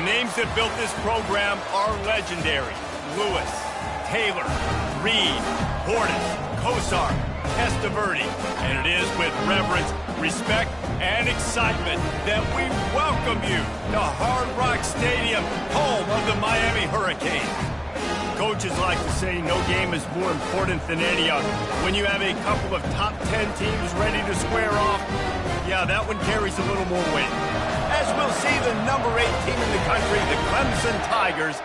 names that built this program are legendary. Lewis, Taylor, Reed, Portis, Kosar, Testaverde. And it is with reverence, respect, and excitement that we welcome you to Hard Rock Stadium, home of the Miami Hurricanes. Coaches like to say no game is more important than any other. When you have a couple of top 10 teams ready to square off, yeah, that one carries a little more weight. As we'll see the number 8 team in the country, the Clemson Tigers,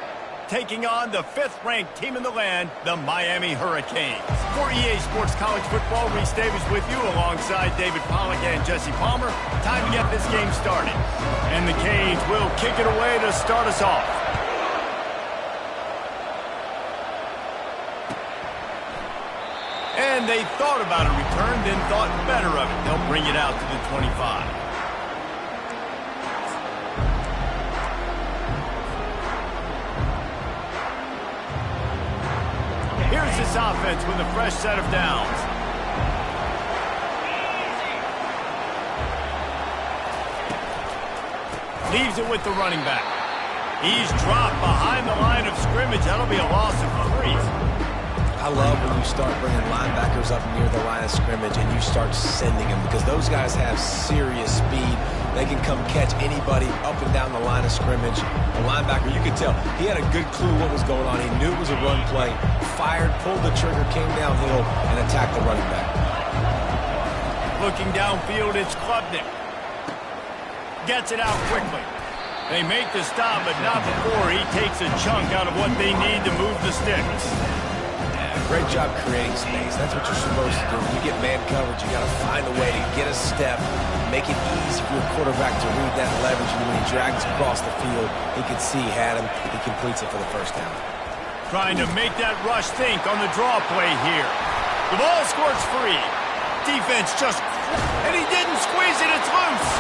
taking on the 5th-ranked team in the land, the Miami Hurricanes. For EA Sports College Football, Reese Davis with you alongside David Pollack and Jesse Palmer. Time to get this game started. And the Canes will kick it away to start us off. And they thought about a return, then thought better of it. They'll bring it out to the 25. Here's this offense with a fresh set of downs. Leaves it with the running back. He's dropped behind the line of scrimmage. That'll be a loss of 3. I love when you start bringing linebackers up near the line of scrimmage and you start sending them, because those guys have serious speed. They can come catch anybody up and down the line of scrimmage. The linebacker, you could tell, he had a good clue what was going on. He knew it was a run play, fired, pulled the trigger, came downhill, and attacked the running back. Looking downfield, it's Klubnik. Gets it out quickly. They make the stop, but not before he takes a chunk out of what they need to move the sticks. Great job creating space. That's what you're supposed to do. When you get man coverage, you got to find a way to get a step, make it easy for your quarterback to read that leverage. And when he drags across the field, he can see he had him. He completes it for the first down. Trying to make that rush think on the draw play here. The ball squirts free. Defense just, and he didn't squeeze it. It's loose.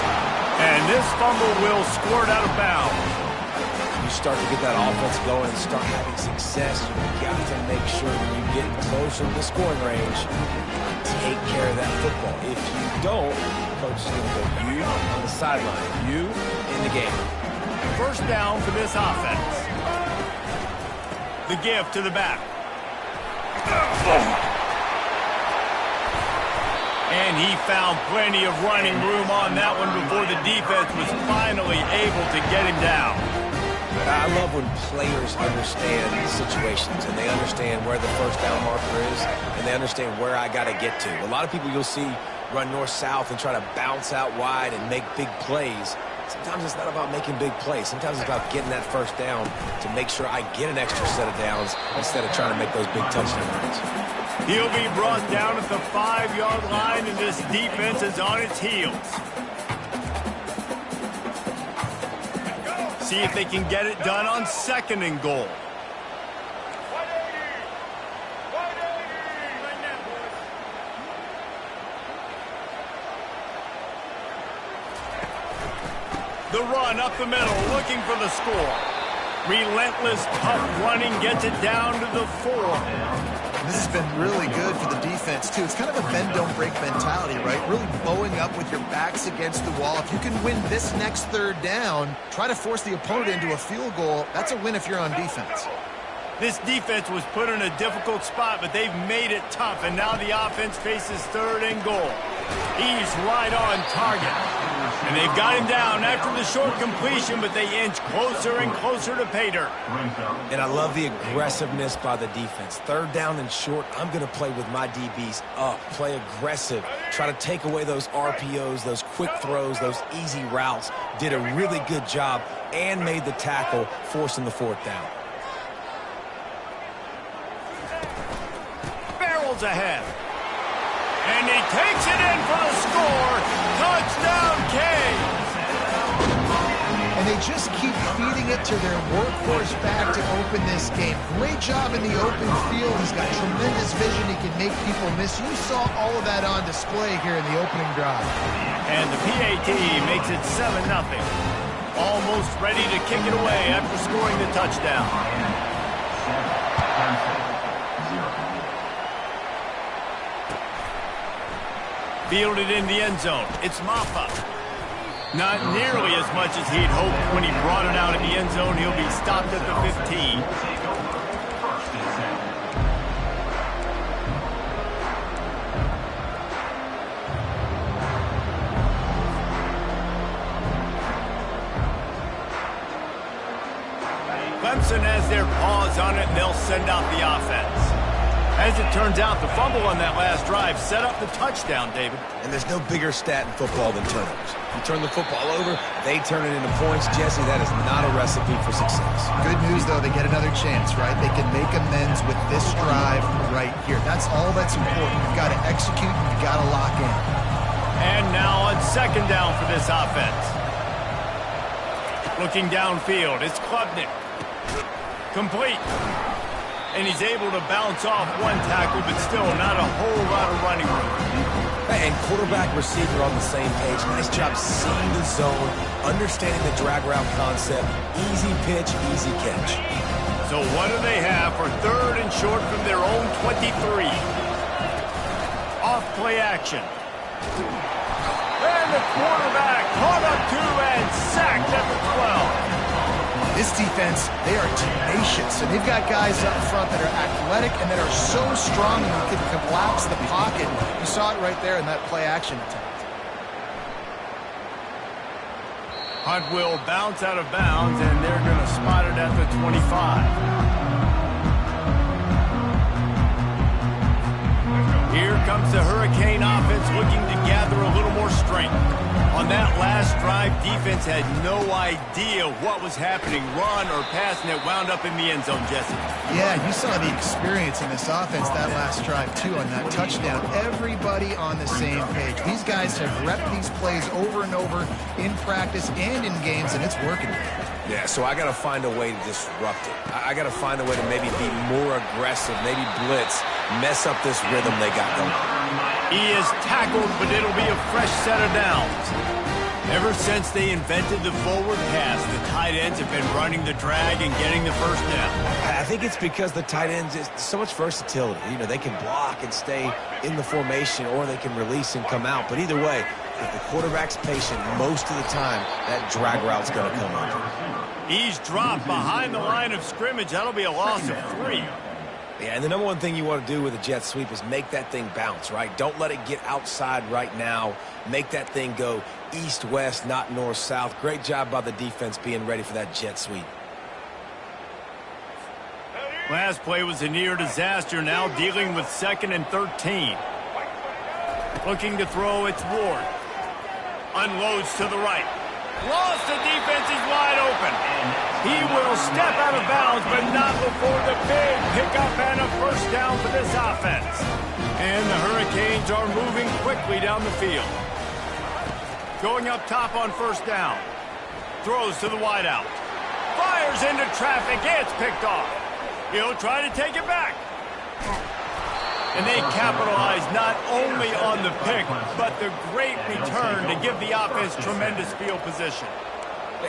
And this fumble will squirt out of bounds. Start to get that offense going and start having success, you got to make sure when you get closer to the scoring range, take care of that football. If you don't, coach is going to go you on the sideline, you in the game. First down for this offense. The give to the back. And he found plenty of running room on that one before the defense was finally able to get him down. I love when players understand situations and they understand where the first down marker is and they understand where I got to get to. A lot of people you'll see run north-south and try to bounce out wide and make big plays. Sometimes it's not about making big plays. Sometimes it's about getting that first down to make sure I get an extra set of downs instead of trying to make those big touchdown runs. He'll be brought down at the 5-yard line, and this defense is on its heels. See if they can get it done on 2nd and goal. The run up the middle, looking for the score. Relentless, tough running gets it down to the 4. This has been really good for the defense, too. It's kind of a bend-don't-break mentality, right? Really bowing up with your backs against the wall. If you can win this next 3rd down, try to force the opponent into a field goal. That's a win if you're on defense. This defense was put in a difficult spot, but they've made it tough, and now the offense faces 3rd and goal. He's right on target. And they've got him down after the short completion, but they inch closer and closer to pay dirt. And I love the aggressiveness by the defense. 3rd down and short, I'm going to play with my DBs up, play aggressive, try to take away those RPOs, those quick throws, those easy routes. Did a really good job and made the tackle, forcing the 4th down. Barrels ahead. And he takes it in for the score. Touchdown, Canes. And they just keep feeding it to their workhorse back to open this game. Great job in the open field. He's got tremendous vision. He can make people miss. You saw all of that on display here in the opening drive. And the PAT makes it 7-0. Almost ready to kick it away after scoring the touchdown. Fielded in the end zone. It's Maffa. Not nearly as much as he'd hoped when he brought it out in the end zone. He'll be stopped at the 15. Clemson has their paws on it, and they'll send out the offense. As it turns out, the fumble on that last drive set up the touchdown, David. And there's no bigger stat in football than turnovers. You turn the football over, they turn it into points. Jesse, that is not a recipe for success. Good news, though, they get another chance, right? They can make amends with this drive right here. That's all that's important. You've got to execute, and you've got to lock in. And now on second down for this offense. Looking downfield, it's Klubnik. Complete. And he's able to bounce off one tackle, but still not a whole lot of running room. And quarterback, receiver on the same page. Nice job seeing the zone, understanding the drag route concept. Easy pitch, easy catch. So what do they have for third and short from their own 23? Off play action. And the quarterback caught up to and sacked at the 12. This defense, they are tenacious, and they've got guys up front that are athletic and that are so strong and you can collapse the pocket. You saw it right there in that play action attempt. Hunt will bounce out of bounds, and they're going to spot it at the 25. Here comes the Hurricane offense looking to gather a little more strength. On that last drive, defense had no idea what was happening, run or pass, and it wound up in the end zone, Jesse. Yeah, you saw the experience in this offense that last drive, too, on that touchdown. Everybody on the same page. These guys have repped these plays over and over in practice and in games, and it's working. Yeah, so I got to find a way to disrupt it. I got to find a way to maybe be more aggressive, maybe blitz, mess up this rhythm they got going. He is tackled, but it'll be a fresh set of downs. Ever since they invented the forward pass, the tight ends have been running the drag and getting the first down. I think it's because the tight ends, is so much versatility. You know, they can block and stay in the formation, or they can release and come out. But either way, if the quarterback's patient most of the time, that drag route's going to come up. He's dropped behind the line of scrimmage. That'll be a loss of 3. Yeah, and the number one thing you want to do with a jet sweep is make that thing bounce, right? Don't let it get outside right now. Make that thing go east-west, not north-south. Great job by the defense being ready for that jet sweep. Last play was a near disaster, now dealing with 2nd and 13. Looking to throw, it's Ward. Unloads to the right. Lost, the defense is wide open. He will step out of bounds, but not before the big pickup and a first down for this offense. And the Hurricanes are moving quickly down the field. Going up top on first down. Throws to the wideout. Fires into traffic. It's picked off. He'll try to take it back. And they capitalize not only on the pick, but the great return to give the offense tremendous field position.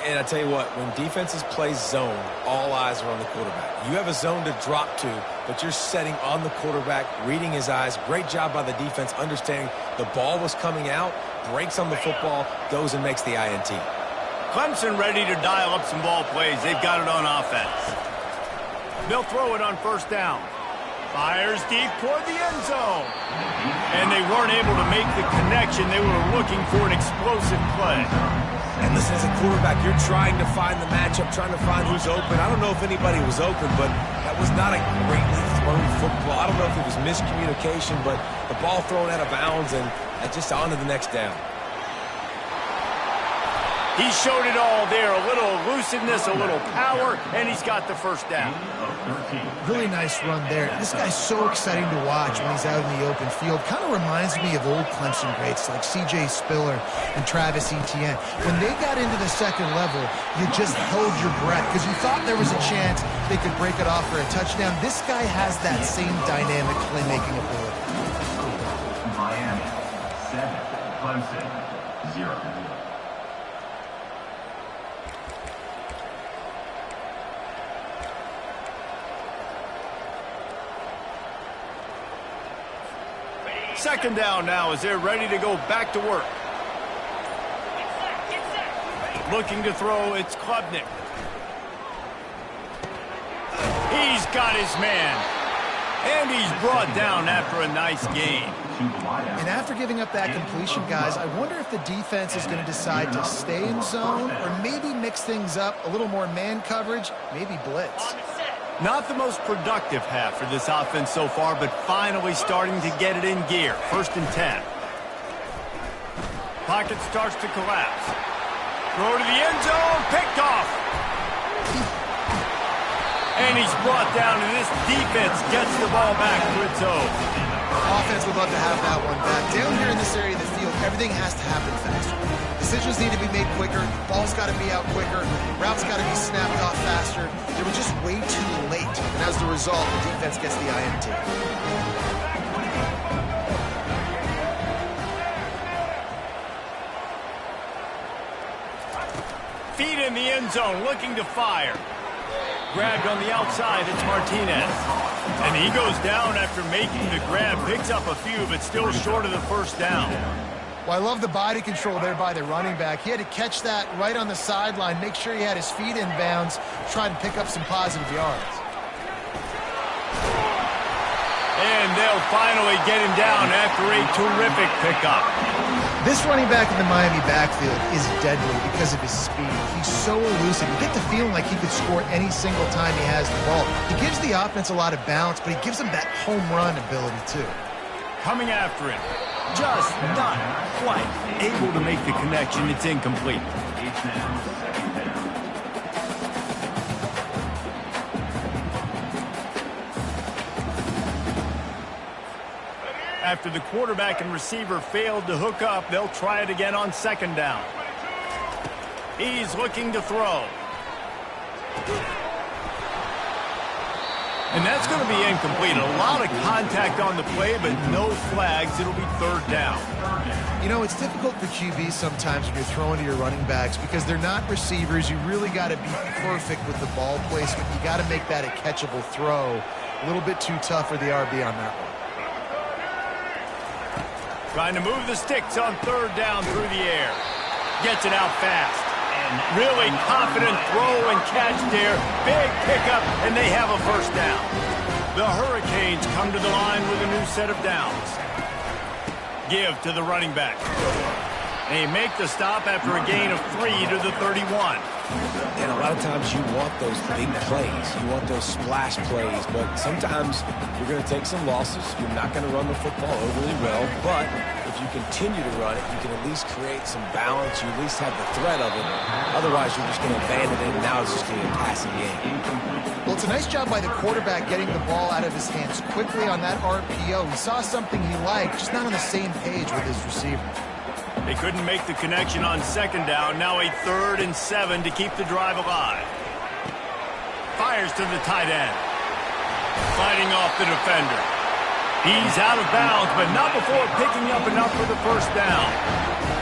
And I tell you what, when defenses play zone, all eyes are on the quarterback. You have a zone to drop to, but you're setting on the quarterback, reading his eyes. Great job by the defense, understanding the ball was coming out, breaks on the football, goes and makes the INT. Clemson ready to dial up some ball plays. They've got it on offense. They'll throw it on first down. Fires deep toward the end zone. And they weren't able to make the connection. They were looking for an explosive play. And listen, as a quarterback, you're trying to find the matchup, trying to find who's open. I don't know if anybody was open, but that was not a greatly thrown football. I don't know if it was miscommunication, but the ball thrown out of bounds and just on to the next down. He showed it all there, a little elusiveness, a little power, and he's got the first down. Really nice run there. This guy's so exciting to watch when he's out in the open field. Kind of reminds me of old Clemson greats like C.J. Spiller and Travis Etienne. When they got into the second level, you just held your breath because you thought there was a chance they could break it off for a touchdown. This guy has that same dynamic playmaking ability. Miami 7, Clemson 0. Second down now as they're ready to go back to work. Looking to throw, it's Klubnik. He's got his man. And he's brought down after a nice gain. And after giving up that completion, guys, I wonder if the defense is going to decide to stay in zone or maybe mix things up, a little more man coverage, maybe blitz. Not the most productive half for this offense so far, but finally starting to get it in gear. 1st and 10. Pocket starts to collapse. Throw to the end zone, picked off. And he's brought down, and this defense gets the ball back to its own. Offense would love to have that one back. Down here in this area of the field, everything has to happen faster. Decisions need to be made quicker. Ball's got to be out quicker. Routes got to be snapped off faster. They were just way too late. And as a result, the defense gets the INT. Feet in the end zone, looking to fire. Grabbed on the outside, it's Martinez. And he goes down after making the grab. Picks up a few, but still short of the 1st down. Well, I love the body control there by the running back. He had to catch that right on the sideline, make sure he had his feet in bounds, try and pick up some positive yards. And they'll finally get him down after a terrific pickup. This running back in the Miami backfield is deadly because of his speed. He's so elusive. You get the feeling like he could score any single time he has the ball. He gives the offense a lot of balance, but he gives them that home run ability too. Coming after him. Just not quite able to make the connection. It's incomplete. After the quarterback and receiver failed to hook up, they'll try it again on 2nd down. He's looking to throw. And that's going to be incomplete. A lot of contact on the play, but no flags. It'll be 3rd down. You know, it's difficult for QBs sometimes when you're throwing to your running backs because they're not receivers. You really got to be perfect with the ball placement. You got to make that a catchable throw. A little bit too tough for the RB on that one. Trying to move the sticks on 3rd down through the air. Gets it out fast. Really confident throw and catch there. Big pickup, and they have a 1st down. The Hurricanes come to the line with a new set of downs. Give to the running back. They make the stop after a gain of 3 to the 31. And a lot of times you want those big plays. You want those splash plays. But sometimes you're going to take some losses. You're not going to run the football overly well. But if you continue to run it, you can at least create some balance. You at least have the threat of it. Otherwise, you're just going to abandon it, and now it's just going to be a passing game. Well, it's a nice job by the quarterback getting the ball out of his hands quickly on that RPO. He saw something he liked, just not on the same page with his receiver. They couldn't make the connection on 2nd down. Now a 3rd and 7 to keep the drive alive. Fires to the tight end. Fighting off the defender. He's out of bounds, but not before picking up enough for the 1st down.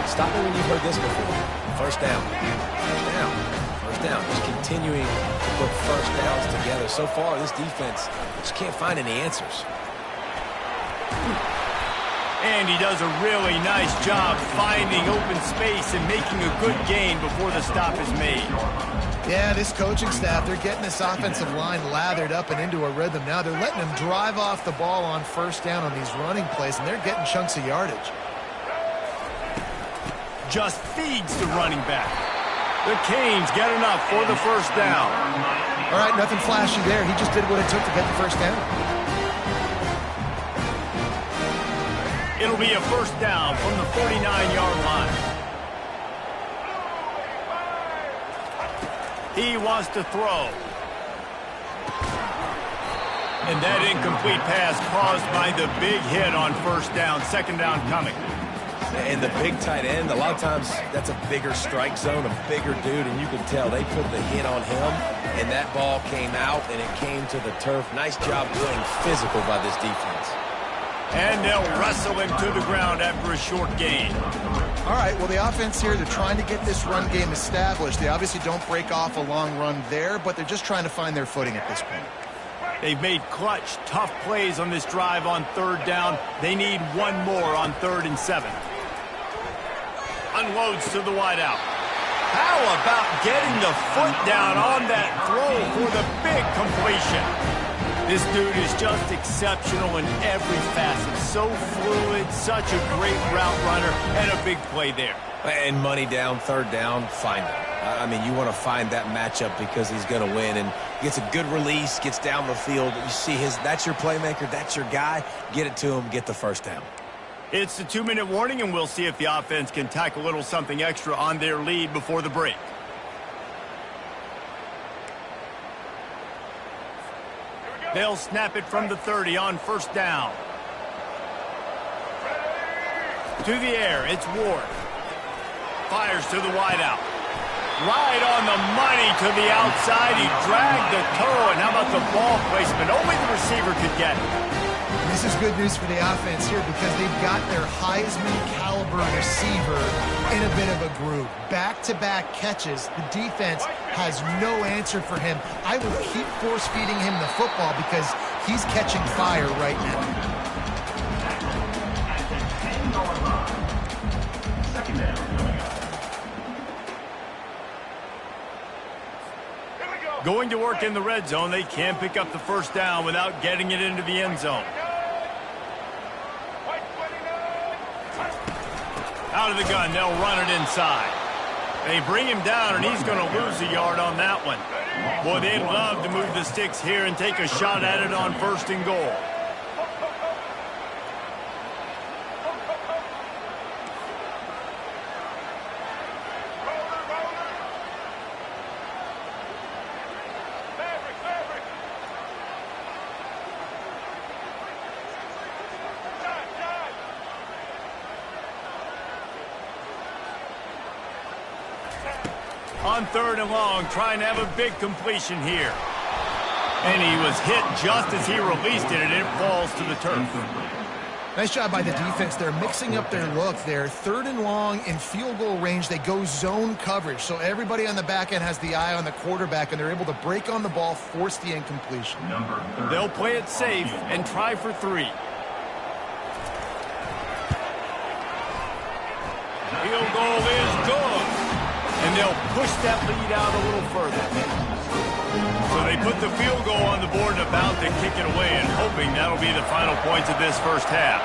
Stop me when you've heard this before. 1st down. 1st down. 1st down. Just continuing to put 1st downs together. So far, this defense just can't find any answers. And he does a really nice job finding open space and making a good gain before the stop is made. Yeah, this coaching staff, they're getting this offensive line lathered up and into a rhythm now. They're letting them drive off the ball on 1st down on these running plays, and they're getting chunks of yardage. Just feeds the running back. The Canes get enough for the 1st down. All right, nothing flashy there. He just did what it took to get the 1st down. It'll be a 1st down from the 49-yard line. He wants to throw. And that incomplete pass caused by the big hit on 1st down. 2nd down coming. And the big tight end, a lot of times that's a bigger strike zone, a bigger dude, and you can tell they put the hit on him, and that ball came out, and it came to the turf. Nice job playing physical by this defense. And they'll wrestle him to the ground after a short gain. All right, well, the offense here, they're trying to get this run game established. They obviously don't break off a long run there, but they're just trying to find their footing at this point. They've made clutch, tough plays on this drive on 3rd down. They need one more on 3rd and 7. Unloads to the wideout. How about getting the foot down on that throw for the big completion? This dude is just exceptional in every facet. So fluid, such a great route runner, and a big play there. And money down, third down, find him. I mean, you want to find that matchup because he's going to win. And gets a good release, gets down the field. You see that's your playmaker, that's your guy. Get it to him, get the first down. It's the 2-minute warning, and we'll see if the offense can tack a little something extra on their lead before the break. They'll snap it from the 30 on first down. To the air, it's Ward. Fires to the wideout. Right on the money to the outside. He dragged the toe, and how about the ball placement? Only the receiver could get it. This is good news for the offense here because they've got their Heisman-caliber receiver in a bit of a groove. Back-to-back catches. The defense has no answer for him. I would keep force-feeding him the football because he's catching fire right now. Going to work in the red zone, they can't pick up the first down without getting it into the end zone. Out of the gun, they'll run it inside. They bring him down, and he's going to lose a yard on that one. Boy, they'd love to move the sticks here and take a shot at it on 1st and goal. On 3rd and long, trying to have a big completion here. And he was hit just as he released it, and it falls to the turf. Nice job by the defense. They're mixing up their look there. 3rd and long in field goal range. They go zone coverage. So everybody on the back end has the eye on the quarterback, and they're able to break on the ball, force the incompletion. They'll play it safe and try for 3. Field goal is good. And they'll push that lead out a little further. So they put the field goal on the board and about to kick it away, and hoping that'll be the final points of this first half.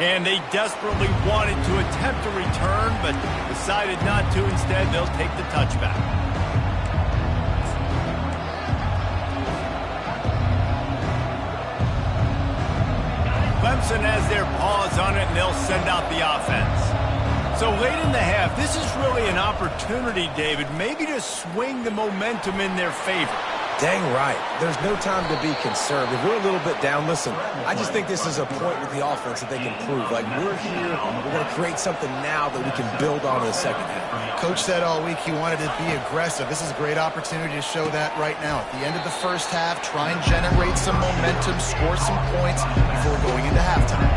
And they desperately wanted to attempt a return, but decided not to. Instead, they'll take the touchback. Clemson has their paws on it, and they'll send out the offense. So late in the half, this is really an opportunity, David, maybe to swing the momentum in their favor. Dang right. There's no time to be conservative. We're a little bit down. Listen, I just think this is a point with the offense that they can prove. Like, we're here, we're going to create something now that we can build on in the second half. Coach said all week he wanted to be aggressive. This is a great opportunity to show that right now. At the end of the first half, try and generate some momentum, score some points before going into halftime.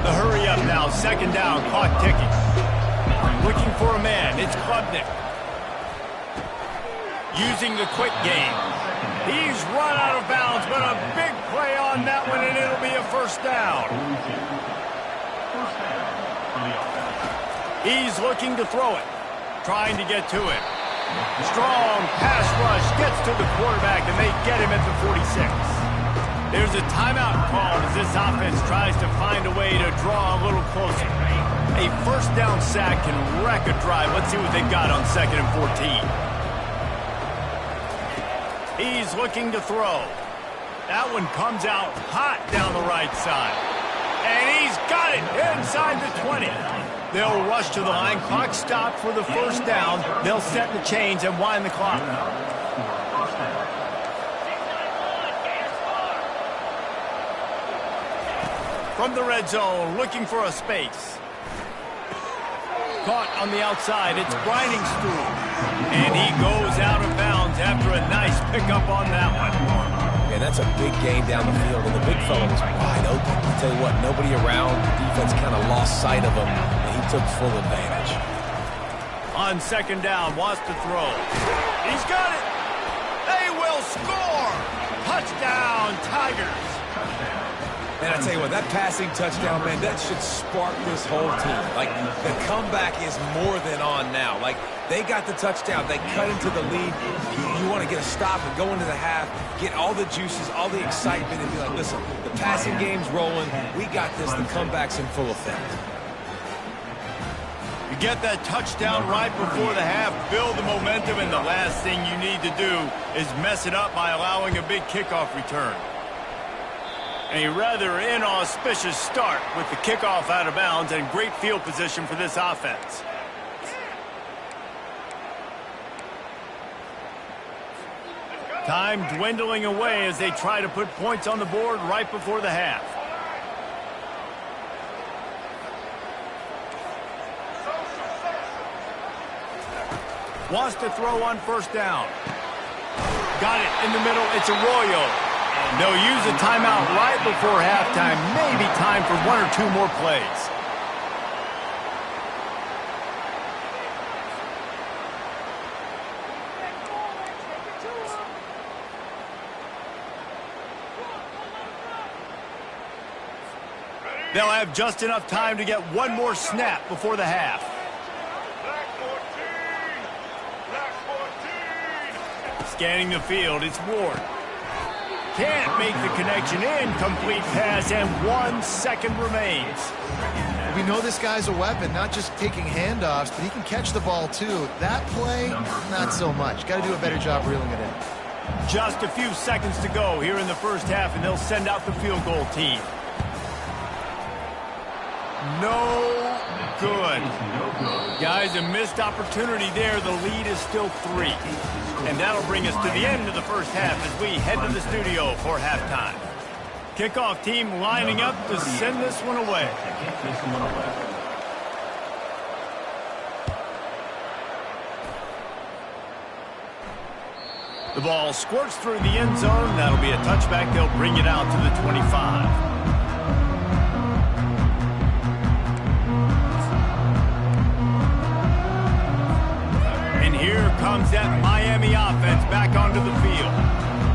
The hurry up now, 2nd down, clock ticking. Looking for a man, it's Klubnik. Using the quick game. He's run out of bounds, but a big play on that one, and it'll be a first down. He's looking to throw it, trying to get to it. Strong pass rush gets to the quarterback, and they get him at the 46. There's a timeout called as this offense tries to find a way to draw a little closer. A first down sack can wreck a drive. Let's see what they've got on 2nd and 14. He's looking to throw. That one comes out hot down the right side. And he's got it inside the 20. They'll rush to the line. Clock stopped for the first down. They'll set the chains and wind the clock. From the red zone, looking for a space. Caught on the outside, it's Briningstool. And he goes out of bounds after a nice pickup on that one. And that's a big gain down the field, and the big fella was wide open. I'll tell you what, nobody around, the defense kind of lost sight of him, and he took full advantage. On 2nd down, wants to throw. He's got it! They will score! Touchdown, Tigers! Man, I tell you what, that passing touchdown, man, that should spark this whole team. Like, the comeback is more than on now. Like, they got the touchdown. They cut into the lead. You want to get a stop and go into the half, get all the juices, all the excitement, and be like, listen, the passing game's rolling. We got this. The comeback's in full effect. You get that touchdown right before the half, build the momentum, and the last thing you need to do is mess it up by allowing a big kickoff return. A rather inauspicious start with the kickoff out of bounds and great field position for this offense. Time dwindling away as they try to put points on the board right before the half. Wants to throw on first down. Got it in the middle. It's Arroyo. They'll use a timeout right before halftime. Maybe time for one or two more plays. They'll have just enough time to get one more snap before the half. Scanning the field, it's Ward. Can't make the connection. Incomplete pass, and 1 second remains. We know this guy's a weapon, not just taking handoffs, but he can catch the ball too. That play, not so much. Got to do a better job reeling it in. Just a few seconds to go here in the first half, and they'll send out the field goal team. No good. Guys, a missed opportunity there. The lead is still 3. And that'll bring us to the end of the first half as we head to the studio for halftime. Kickoff team lining up to send this one away. The ball squirts through the end zone. That'll be a touchback. They'll bring it out to the 25. Here comes that Miami offense back onto the field.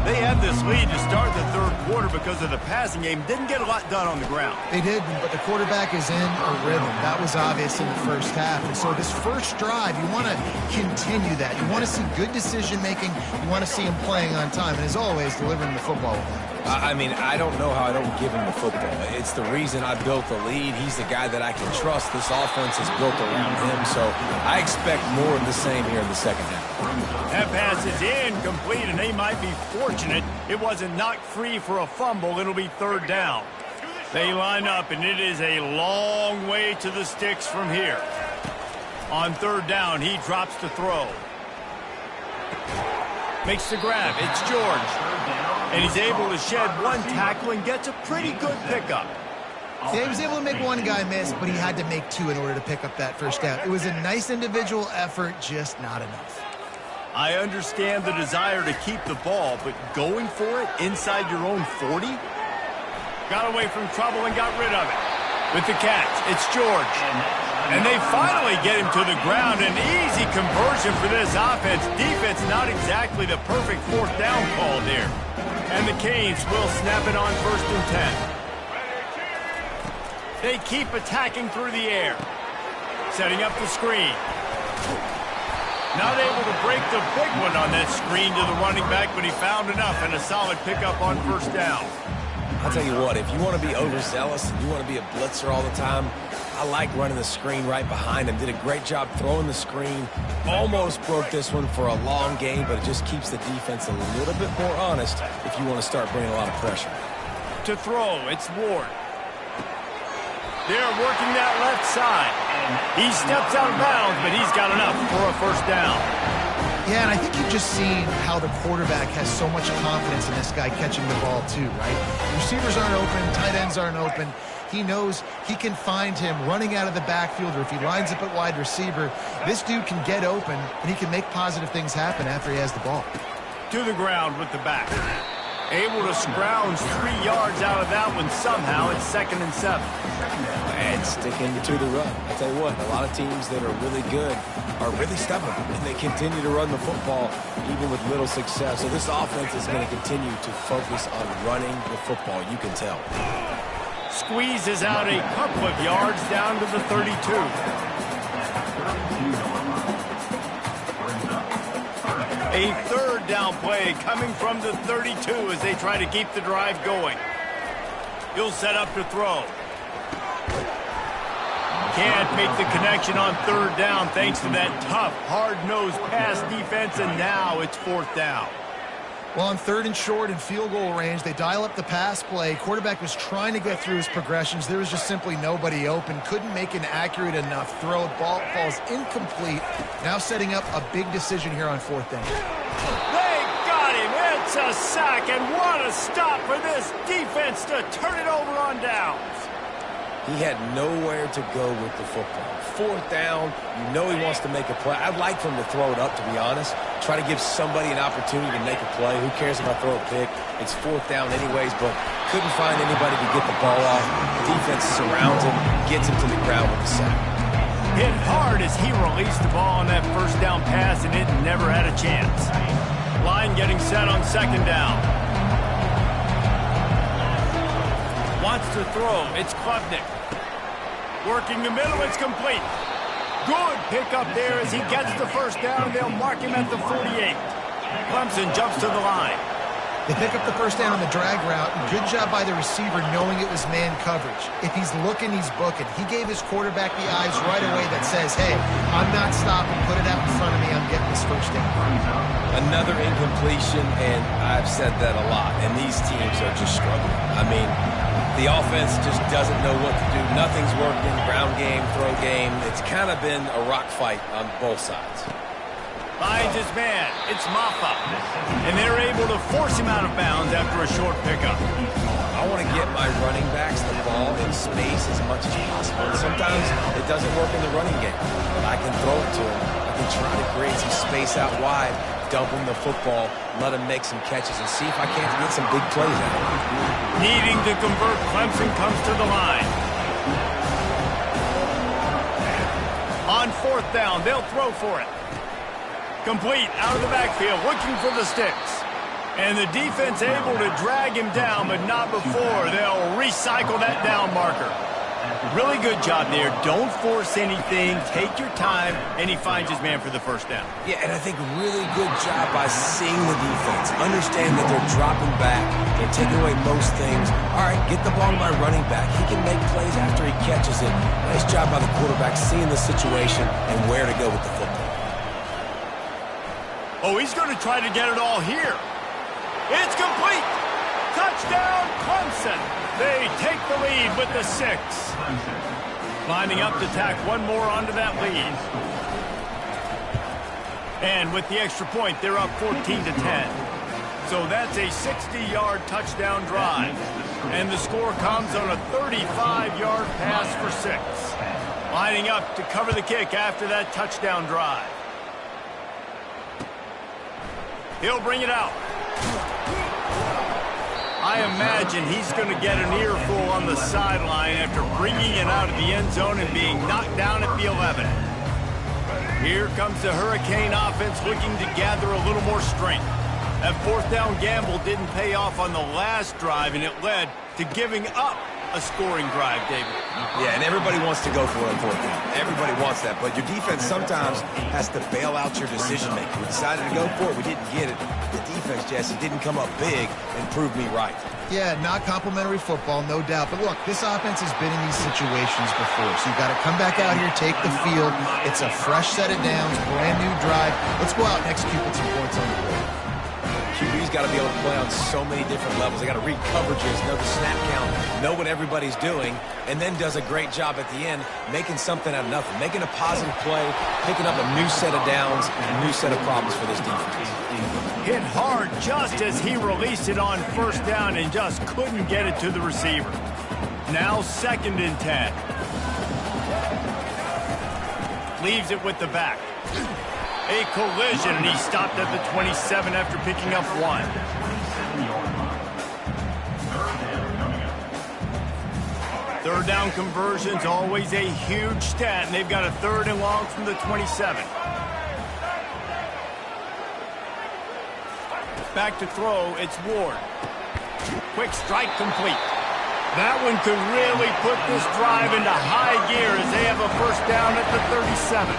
They had this lead to start the third quarter because of the passing game. Didn't get a lot done on the ground. They did, but the quarterback is in a rhythm. That was obvious in the first half. And so this first drive, you want to continue that. You want to see good decision-making. You want to see him playing on time. And as always, delivering the football. I mean, I don't know how I don't give him the football. It's the reason I built the lead. He's the guy that I can trust. This offense is built around him, so I expect more of the same here in the second half. That pass is incomplete, and they might be fortunate it wasn't knocked free for a fumble. It'll be third down. They line up, and it is a long way to the sticks from here. On third down, he drops to throw. Makes the grab. It's George. And he's able to shed one tackle and gets a pretty good pickup. Yeah, he was able to make one guy miss, but he had to make 2 in order to pick up that first down. It was a nice individual effort, just not enough. I understand the desire to keep the ball, but going for it inside your own 40? Got away from trouble and got rid of it. With the catch, it's George. And they finally get him to the ground. An easy conversion for this offense. Defense not exactly the perfect fourth down call there. And the Canes will snap it on 1st and 10. They keep attacking through the air. Setting up the screen. Not able to break the big one on that screen to the running back, but he found enough and a solid pickup on first down. I'll tell you what, if you want to be overzealous and you want to be a blitzer all the time, I like running the screen right behind him. Did a great job throwing the screen. Almost broke this one for a long game, but it just keeps the defense a little bit more honest if you want to start bringing a lot of pressure. To throw, it's Ward. They're working that left side. He steps out of bounds, but he's got enough for a first down. Yeah, and I think you've just seen how the quarterback has so much confidence in this guy catching the ball too, right? Receivers aren't open, tight ends aren't open. He knows he can find him running out of the backfield, or if he lines up at wide receiver, this dude can get open, and he can make positive things happen after he has the ball. To the ground with the back. Able to scrounge 3 yards out of that one somehow. It's 2nd and 7. And sticking to the run. I tell you what, a lot of teams that are really good are really stubborn, and they continue to run the football even with little success. So this offense is going to continue to focus on running the football. You can tell. Squeezes out a couple of yards down to the 32. A third down play coming from the 32 as they try to keep the drive going. He'll set up to throw. Can't make the connection on third down thanks to that tough, hard-nosed pass defense, and now it's fourth down. Well, on third and short and field goal range, they dial up the pass play. Quarterback was trying to get through his progressions. There was just simply nobody open. Couldn't make an accurate enough throw. Ball falls incomplete. Now setting up a big decision here on fourth down. They got him. It's a sack, and what a stop for this defense to turn it over on downs. He had nowhere to go with the football. Fourth down, you know he wants to make a play. I'd like for him to throw it up, to be honest. Try to give somebody an opportunity to make a play. Who cares if I throw a pick? It's fourth down anyways, but couldn't find anybody to get the ball off. The defense surrounds him, gets him to the ground with the sack. Hit hard as he released the ball on that first down pass, and it never had a chance. Line getting set on second down. Wants to throw. It's Klubnik. Working the middle, it's complete. Good pickup there as he gets the first down, and they'll mark him at the 48. Clemson jumps to the line. They pick up the first down on the drag route. Good job by the receiver knowing it was man coverage. If he's looking, he's booking. He gave his quarterback the eyes right away that says, hey, I'm not stopping. Put it out in front of me. I'm getting this first down. Another incompletion, and I've said that a lot, and these teams are just struggling. I mean, the offense just doesn't know what to do. Nothing's working. Ground game, throw game. It's kind of been a rock fight on both sides. Finds his man. It's Maffa. And they're able to force him out of bounds after a short pickup. I want to get my running backs the ball in space as much as possible. And sometimes it doesn't work in the running game. But I can throw it to him. I can try to create some space out wide, dump him the football, let him make some catches, and see if I can't get some big plays out of him. Needing to convert, Clemson comes to the line. On fourth down, they'll throw for it. Complete out of the backfield, looking for the sticks. And the defense able to drag him down, but not before. They'll recycle that down marker. Really good job there. Don't force anything. Take your time, and he finds his man for the first down. Yeah, and I think really good job by seeing the defense. Understand that they're dropping back. They're taking away most things. All right, get the ball to my running back. He can make plays after he catches it. Nice job by the quarterback seeing the situation and where to go with the football. Oh, he's going to try to get it all here. It's complete. Touchdown, Clemson. They take the lead with the 6. Lining up to tack one more onto that lead. And with the extra point, they're up 14-10. So that's a 60-yard touchdown drive. And the score comes on a 35-yard pass for 6. Lining up to cover the kick after that touchdown drive. He'll bring it out. I imagine he's going to get an earful on the sideline after bringing it out of the end zone and being knocked down at the 11. Here comes the Hurricane offense looking to gather a little more strength. That fourth down gamble didn't pay off on the last drive, and it led to giving up a scoring drive, David. Yeah, and everybody wants to go for it on fourth down. Everybody wants that, but your defense sometimes has to bail out your decision-making. We decided to go for it. We didn't get it. The defense, Jesse, didn't come up big and prove me right. Yeah, not complimentary football, no doubt. But look, this offense has been in these situations before, so you've got to come back out here, take the field. It's a fresh set of downs, brand new drive. Let's go out and execute with some points on the board. QB's got to be able to play on so many different levels. They got to read coverages, know the snap count, know what everybody's doing, and then does a great job at the end making something out of nothing, making a positive play, picking up a new set of downs, a new set of problems for this defense. Hit hard just as he released it on first down and just couldn't get it to the receiver. Now 2nd and 10. Leaves it with the back. A collision, and he stopped at the 27 after picking up 1. Third down conversions, always a huge stat, and they've got a 3rd and long from the 27. Back to throw, it's Ward. Quick strike complete. That one could really put this drive into high gear as they have a first down at the 37.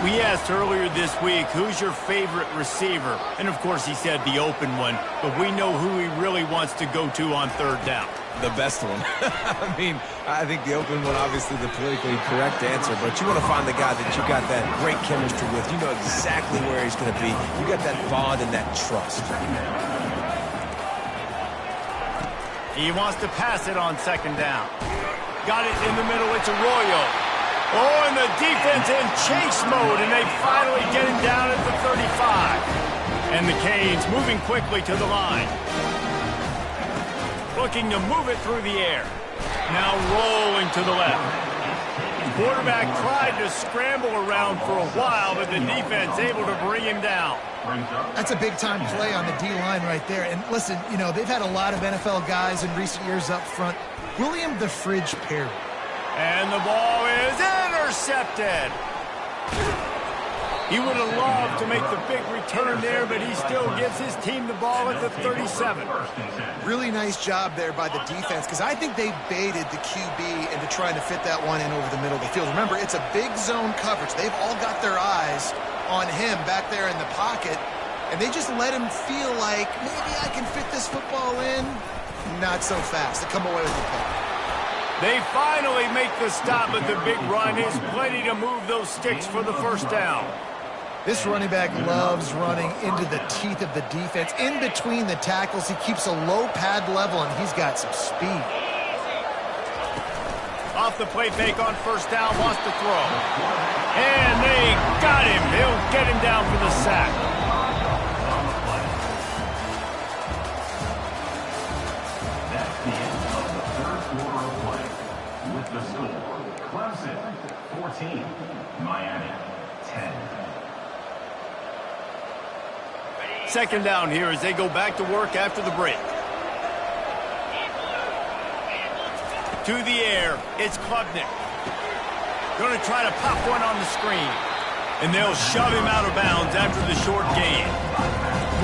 We asked earlier this week, who's your favorite receiver? And, of course, he said the open one, but we know who he really wants to go to on third down. The best one. I mean, I think the open one, obviously the politically correct answer, but you want to find the guy that you got that great chemistry with. You know exactly where he's going to be. You got that bond and that trust. He wants to pass it on second down. Got it in the middle. It's Arroyo. Oh, and the defense in chase mode, and they finally get him down at the 35. And the Canes moving quickly to the line. Looking to move it through the air. Now rolling to the left. The quarterback tried to scramble around for a while, but the defense able to bring him down. That's a big-time play on the D-line right there. And listen, you know, they've had a lot of NFL guys in recent years up front. William the Fridge Perry. And the ball is intercepted. He would have loved to make the big return there, but he still gives his team the ball at the 37. Really nice job there by the defense, because I think they baited the QB into trying to fit that one in over the middle of the field. Remember, it's a big zone coverage. They've all got their eyes on him back there in the pocket, and they just let him feel like, maybe I can fit this football in. Not so fast. They come away with the play. They finally make the stop, but the big run is plenty to move those sticks for the first down. This running back loves running into the teeth of the defense. In between the tackles, he keeps a low pad level, and he's got some speed. Off the play fake on first down, wants to throw. And they got him. They'll get him down for the sack. That's the end of the third quarter of play. With the score, Clemson 14, Miami 10. Second down here as they go back to work after the break. To the air, it's Klubnik. Going to try to pop one on the screen. And they'll shove him out of bounds after the short gain.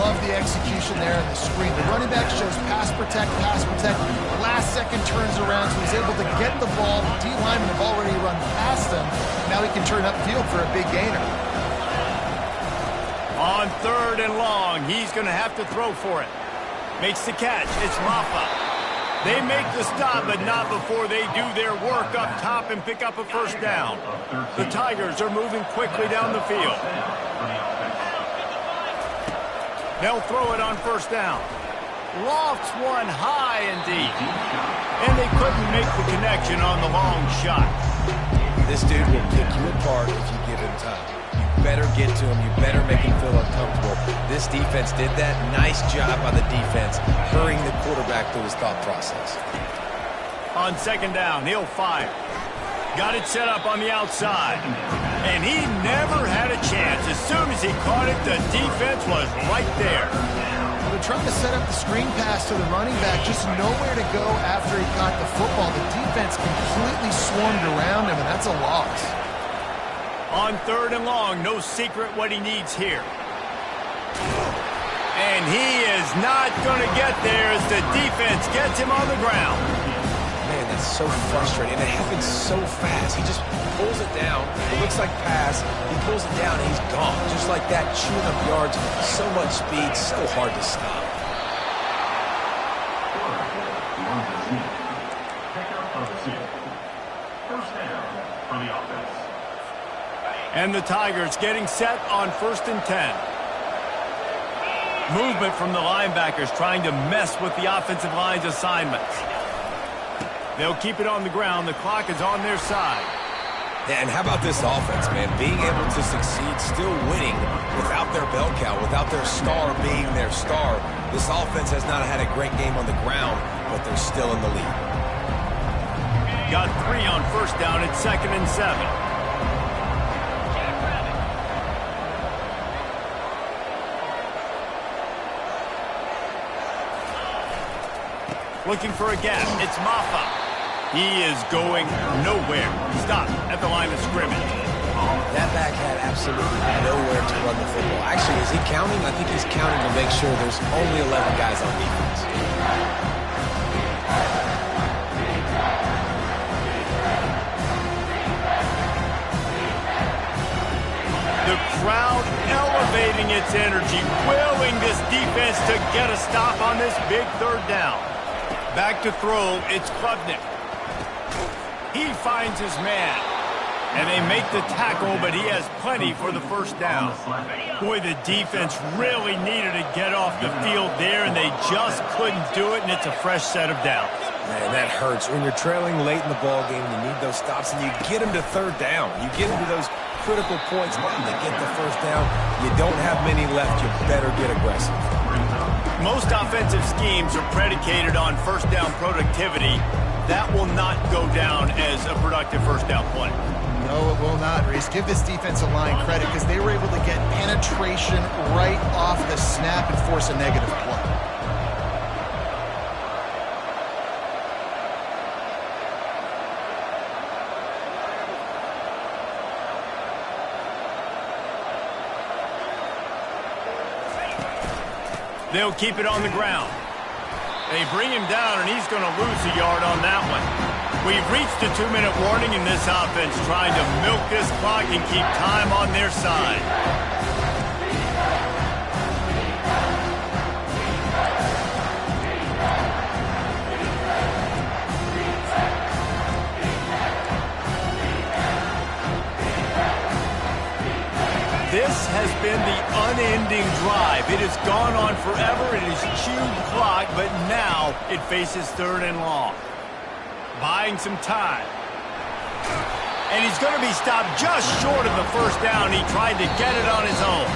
Love the execution there on the screen. The running back shows pass protect, pass protect. The last second turns around, so he's able to get the ball. The D linemen have already run past him. Now he can turn upfield for a big gainer. On third and long, he's going to have to throw for it. Makes the catch. It's Maffa. They make the stop, but not before they do their work up top and pick up a first down. The Tigers are moving quickly down the field. They'll throw it on first down. Lofts one high and deep. And they couldn't make the connection on the long shot. This dude will pick you apart if you give him time. You better get to him. You better make him feel uncomfortable. This defense did that. Nice job by the defense, hurrying the quarterback through his thought process. On second down, he'll fire. Got it set up on the outside. And he never had a chance. As soon as he caught it, the defense was right there. They're trying to set up the screen pass to the running back, just nowhere to go after he caught the football. The defense completely swarmed around him, and that's a loss. On third and long, no secret what he needs here. And he is not going to get there as the defense gets him on the ground. Man, that's so frustrating. And it happens so fast. He just pulls it down. It looks like pass. He pulls it down, and he's gone. Just like that, chewing up yards. So much speed, so hard to stop. First down for the offense. And the Tigers getting set on 1st and 10. Movement from the linebackers trying to mess with the offensive line's assignments. They'll keep it on the ground. The clock is on their side. Yeah, and how about this offense, man? Being able to succeed, still winning without their bell cow, without their star being their star. This offense has not had a great game on the ground, but they're still in the lead. Got 3 on first down at 2nd and 7. Looking for a gap. It's Maffa. He is going nowhere. Stop at the line of scrimmage. That back had absolutely nowhere to run the football. Actually, is he counting? I think he's counting to make sure there's only 11 guys on defense. crowd elevating its energy, willing this defense to get a stop on this big third down. Back to throw, it's Klubnik. He finds his man. And they make the tackle, but he has plenty for the first down. Boy, the defense really needed to get off the field there, and they just couldn't do it, and it's a fresh set of downs. Man, that hurts. When you're trailing late in the ball game, you need those stops, and you get them to third down. You get them to those critical points now to get the first down. You don't have many left. You better get aggressive. Most offensive schemes are predicated on first down productivity. That will not go down as a productive first down play. No, it will not, Reese. Give this defensive line credit because they were able to get penetration right off the snap and force a negative play. They'll keep it on the ground. They bring him down, and he's going to lose a yard on that one. We've reached a 2-minute warning in this offense, trying to milk this clock and keep time on their side. This has been the unending drive. It has gone on forever. It has chewed clock, but now it faces third and long. Buying some time. And he's going to be stopped just short of the first down. He tried to get it on his own.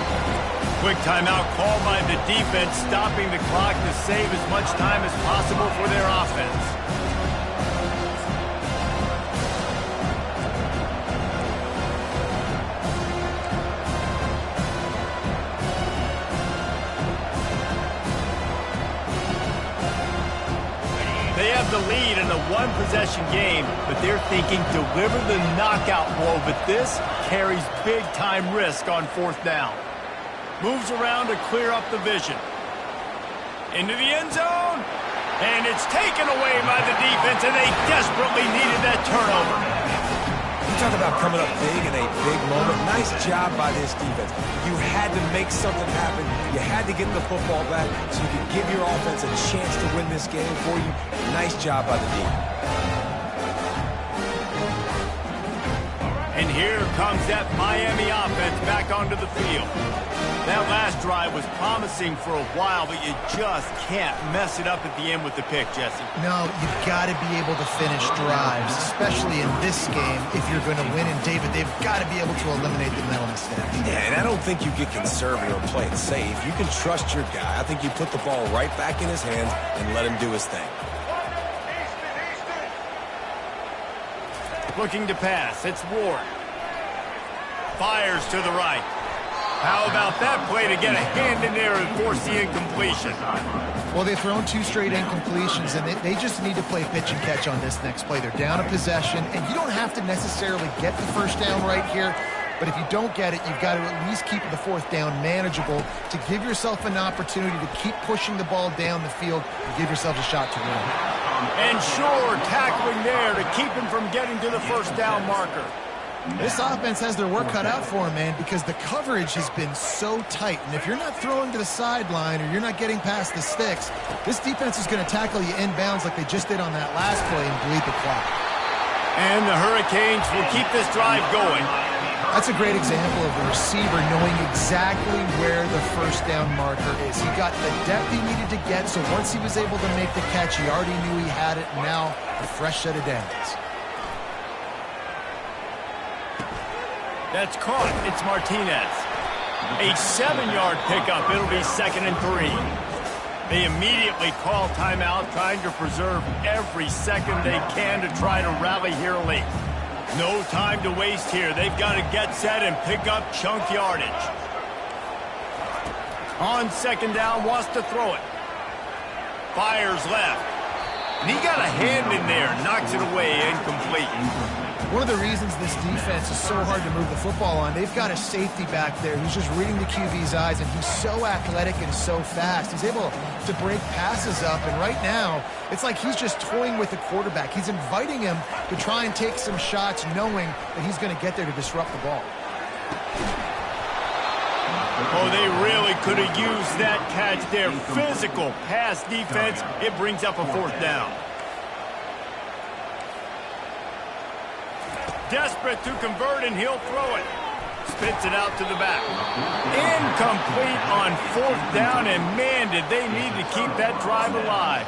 Quick timeout called by the defense, stopping the clock to save as much time as possible for their offense. They have the lead in a one-possession game, but they're thinking deliver the knockout blow, but this carries big-time risk on fourth down. Moves around to clear up the vision. Into the end zone, and it's taken away by the defense, and they desperately needed that turnover. You talk about coming up big in a big moment. Nice job by this defense. You had to make something happen. You had to get the football back so you could give your offense a chance to win this game for you. Nice job by the defense. And here comes that Miami offense back onto the field. That last drive was promising for a while, but you just can't mess it up at the end with the pick, Jesse. No, you've got to be able to finish drives, especially in this game if you're going to win. And, David, they've got to be able to eliminate the mental mistakes. Yeah, and I don't think you get conservative or play it safe. You can trust your guy. I think you put the ball right back in his hands and let him do his thing. Looking to pass. It's Ward. Fires to the right. How about that play to get a hand in there and force the incompletion? Well, they've thrown 2 straight incompletions, and they just need to play pitch and catch on this next play. They're down a possession, and you don't have to necessarily get the first down right here, but if you don't get it, you've got to at least keep the fourth down manageable to give yourself an opportunity to keep pushing the ball down the field and give yourself a shot to win. And sure, tackling there to keep him from getting to the first down marker. This offense has their work cut out for them, man, because the coverage has been so tight. And if you're not throwing to the sideline or you're not getting past the sticks, this defense is going to tackle you inbounds like they just did on that last play and bleed the clock. And the Hurricanes will keep this drive going. That's a great example of the receiver knowing exactly where the first down marker is. He got the depth he needed to get, so once he was able to make the catch, he already knew he had it, and now a fresh set of downs. That's caught. It's Martinez. A 7-yard pickup. It'll be 2nd and 3. They immediately call timeout, trying to preserve every second they can to try to rally here late. No time to waste here. They've got to get set and pick up chunk yardage. On 2nd down, wants to throw it. Fires left. And he got a hand in there, knocks it away, incomplete. One of the reasons this defense is so hard to move the football on, they've got a safety back there who's just reading the QB's eyes, and he's so athletic and so fast. He's able to break passes up, and right now, it's like he's just toying with the quarterback. He's inviting him to try and take some shots, knowing that he's going to get there to disrupt the ball. Oh, they really could have used that catch there. Physical pass defense. It brings up a 4th down. Desperate to convert, and he'll throw it. Spits it out to the back. Incomplete on 4th down, and man, did they need to keep that drive alive.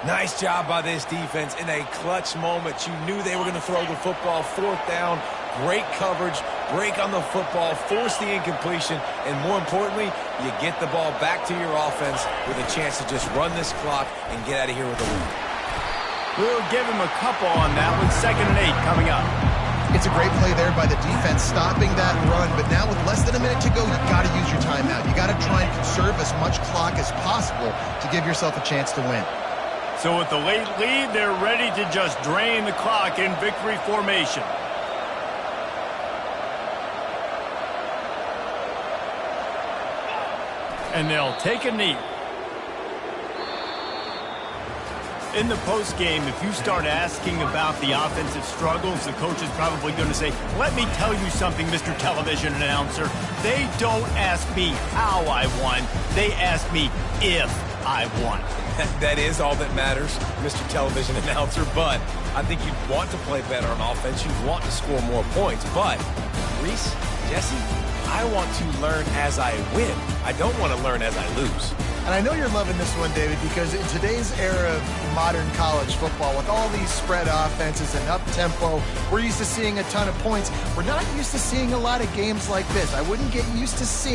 Nice job by this defense in a clutch moment. You knew they were going to throw the football. 4th down, great coverage, break on the football, force the incompletion, and more importantly, you get the ball back to your offense with a chance to just run this clock and get out of here with a lead. We'll give him a couple on that one. 2nd and 8 coming up. It's a great play there by the defense, stopping that run. But now with less than a minute to go, you've got to use your timeout. You got to try and conserve as much clock as possible to give yourself a chance to win. So with the late lead, they're ready to just drain the clock in victory formation. And they'll take a knee. In the postgame, if you start asking about the offensive struggles, the coach is probably going to say, let me tell you something, Mr. Television Announcer. They don't ask me how I won. They ask me if I won. That is all that matters, Mr. Television Announcer, but I think you'd want to play better on offense. You'd want to score more points, but Reese, Jesse, I want to learn as I win. I don't want to learn as I lose. And I know you're loving this one, David, because in today's era of modern college football, with all these spread offenses and up-tempo, we're used to seeing a ton of points. We're not used to seeing a lot of games like this. I wouldn't get used to seeing